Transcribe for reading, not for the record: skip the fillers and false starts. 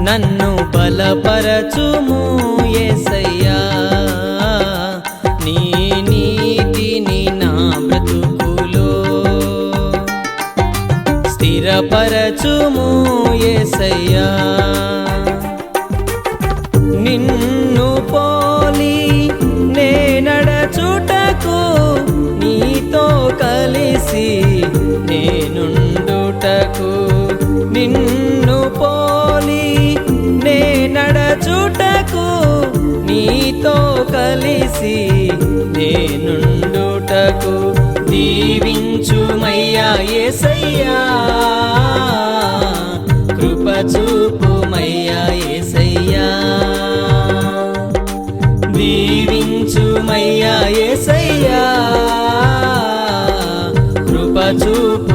నన్ను బలపరచుము యేసయ్యా, నీ నీతిని నా బ్రతుకులో స్థిరపరచుము యేసయ్యా. నిన్ను పోలి నే నడచుటకు, నీతో కలిసి నేనుండుటకు, నిన్ను పోలి నే నడచుటకు, నీతో కలిసి నేనుండుటకు దీవించుమయ్యా యేసయ్యా, కృప చూపుమయ్యా యేసయ్యా, దీవించుమయ్యా యేసయ్యా, కృప చూపు